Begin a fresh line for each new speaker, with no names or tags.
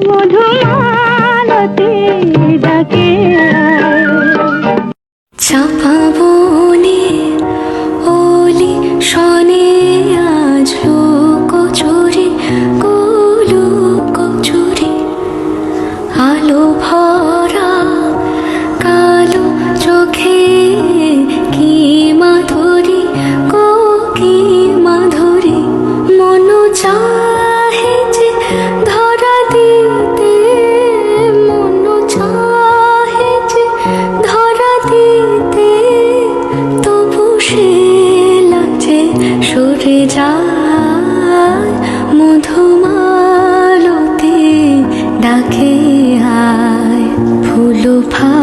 মধুমালতি ডাকে
চাপা বনে ওলি শনে আজ লোকচুরি গোলোকচুরি আলো ভরা কালো চোখে কি মাধুরী গো কি মাধুরী মন চাহে যে ধরা দিতে মন চাহে যে ধরা দিতে তবু সে লাজে সরে যায় মধুমালতি ডাকে আয় ফুল ফা